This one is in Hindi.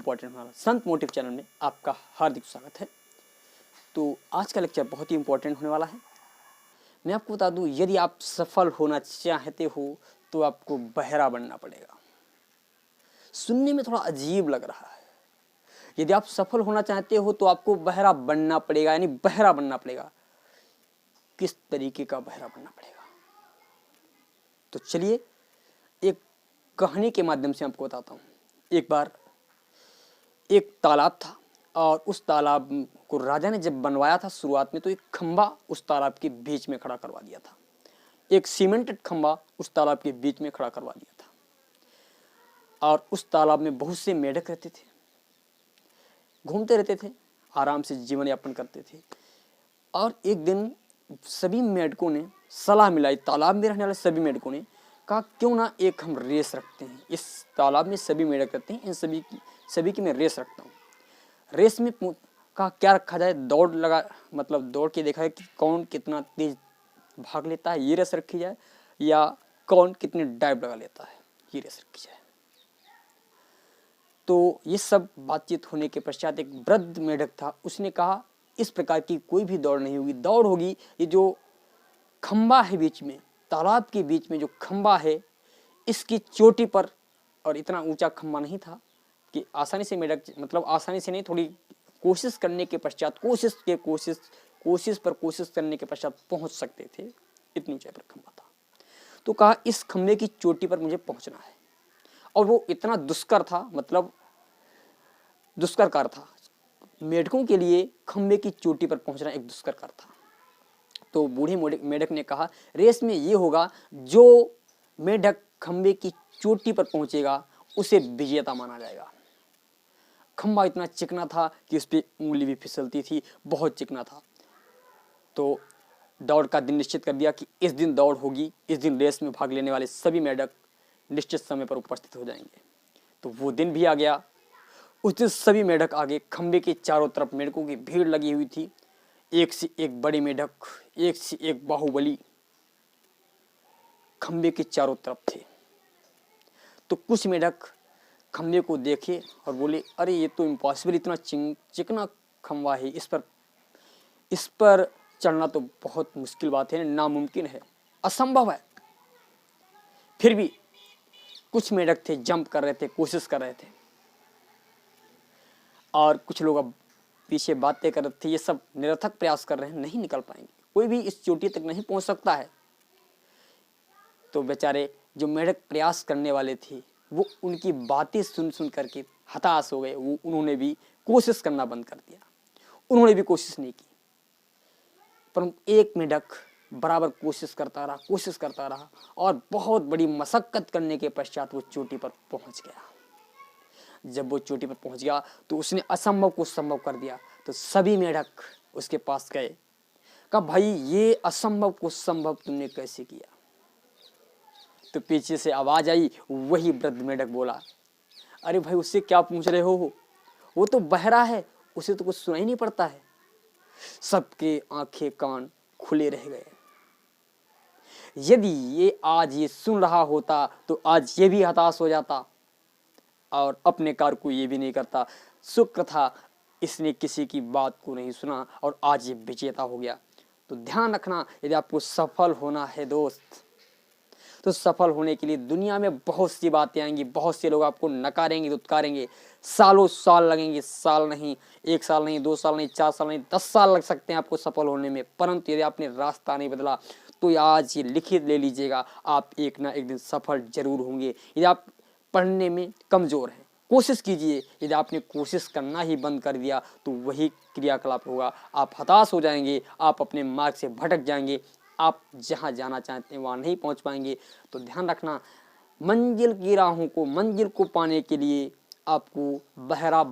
इंपॉर्टेंट हमारा संत मोटिव चैनल में आपका हार्दिक स्वागत है। तो आज का लेक्चर बहुत ही इंपॉर्टेंट होने वाला है। मैं आपको बता दूं, यदि आप सफल होना चाहते हो तो आपको बहरा बनना पड़ेगा। सुनने में थोड़ा अजीब लग रहा है। यदि आप सफल होना चाहते हो तो आपको बहरा बनना पड़ेगा, यानी बहरा बनना पड़ेगा। किस तरीके का बहरा बनना पड़ेगा? तो चलिए एक कहानी के माध्यम से आपको बताता हूँ। एक बार एक तालाब था और उस तालाब को राजा ने जब बनवाया था शुरुआत में, तो एक खंबा उस तालाब के बीच में खड़ा करवा दिया था। एक सीमेंटेड खंबा उस तालाब के बीच में खड़ा करवा दिया था और उस तालाब में बहुत से मेढक रहते थे, घूमते रहते थे, आराम से जीवन यापन करते थे। और एक दिन सभी मेढकों ने सलाह मिलाई, तालाब में रहने वाले सभी मेढकों ने कहा क्यों ना एक हम रेस रखते हैं। इस तालाब में सभी मेढक रहते हैं, इन सभी की मैं रेस रखता हूँ। रेस में कहा क्या रखा जाए, दौड़ लगा, मतलब दौड़ के देखा है कि कौन कितना तेज भाग लेता है, ये रेस रखी जाए, या कौन कितनी डाइव लगा लेता है, ये रेस रखी जाए। तो ये सब बातचीत होने के पश्चात एक वृद्ध मेढक था, उसने कहा इस प्रकार की कोई भी दौड़ नहीं होगी। दौड़ होगी ये जो खंबा है बीच में, तालाब के बीच में जो खंबा है, इसकी चोटी पर, और इतना ऊंचा खंबा नहीं था कि आसानी से मेढक, मतलब आसानी से नहीं, थोड़ी कोशिश करने के पश्चात कोशिश करने के पश्चात पहुंच सकते थे, इतनी ऊंचाई पर खंबा था। तो कहा इस खंबे की चोटी पर मुझे पहुंचना है। और वो इतना दुष्कर था, मतलब दुष्कर कार्य था। मेढकों के लिए खंबे की चोटी पर पहुंचना एक दुष्कर कार्य था। तो बूढ़े मेढक ने कहा रेस में ये होगा, जो मेढक खंबे की चोटी पर पहुंचेगा उसे विजेता माना जाएगा। खंबा इतना चिकना था कि उस पर उंगली भी फिसलती थी, बहुत चिकना था। तो दौड़ का दिन निश्चित कर दिया कि इस दिन दौड़ होगी, इस दिन रेस में भाग लेने वाले सभी मेढक निश्चित समय पर उपस्थित हो जाएंगे। तो वो दिन भी आ गया। उस दिन सभी मेढक आगे, खंबे के चारों तरफ मेढकों की भीड़ लगी हुई थी। एक से एक बड़े मेढक, एक से एक बाहुबली खंबे के चारों तरफ थे। तो कुछ मेढक खंबे को देखे और बोले अरे ये तो इम्पॉसिबल, इतना चिकना खंबा है, इस पर चढ़ना तो बहुत मुश्किल बात है, नामुमकिन है, असंभव है। फिर भी कुछ मेढक थे, जंप कर रहे थे, कोशिश कर रहे थे। और कुछ लोग अब पीछे बातें कर रहे थे, ये सब निरर्थक प्रयास कर रहे हैं, नहीं निकल पाएंगे, कोई भी इस चोटी तक नहीं पहुंच सकता है। तो बेचारे जो मेढक प्रयास करने वाले थे, वो उनकी बातें सुन सुन करके हताश हो गए। उन्होंने भी कोशिश करना बंद कर दिया, उन्होंने भी कोशिश नहीं की। परंतु एक मेढक बराबर कोशिश करता रहा और बहुत बड़ी मशक्कत करने के पश्चात वो चोटी पर पहुंच गया। जब वो चोटी पर पहुंच गया तो उसने असंभव को संभव कर दिया। तो सभी मेढक उसके पास गए, कहा भाई ये असंभव को संभव तुमने कैसे किया? तो पीछे से आवाज आई, वही वृद्ध मेढक बोला अरे भाई उससे क्या पूछ रहे हो, वो तो बहरा है, उसे तो कुछ सुनाई नहीं पड़ता है। सबके आंखें कान खुले रह गए। यदि ये आज ये सुन रहा होता तो आज ये भी हताश हो जाता और अपने कार्य को ये भी नहीं करता। शुक्र था इसने किसी की बात को नहीं सुना और आज ये विजेता हो गया। तो ध्यान रखना, यदि आपको सफल होना है दोस्त, तो सफल होने के लिए दुनिया में बहुत सी बातें आएंगी, बहुत से लोग आपको नकारेंगे, दुत्कारेंगे, सालों साल लगेंगे, साल नहीं, 1 साल नहीं, 2 साल नहीं, 4 साल नहीं, 10 साल लग सकते हैं आपको सफल होने में। परंतु यदि आपने रास्ता नहीं बदला तो आज ये लिखित ले लीजिएगा, आप एक ना एक दिन सफल जरूर होंगे। यदि आप पढ़ने में कमजोर हैं, कोशिश कीजिए। यदि आपने कोशिश करना ही बंद कर दिया तो वही क्रियाकलाप होगा, आप हताश हो जाएंगे, आप अपने मार्ग से भटक जाएंगे, आप जहां जाना चाहते हैं वहां नहीं पहुंच पाएंगे। तो ध्यान रखना, मंजिल को पाने के लिए आपको बहरा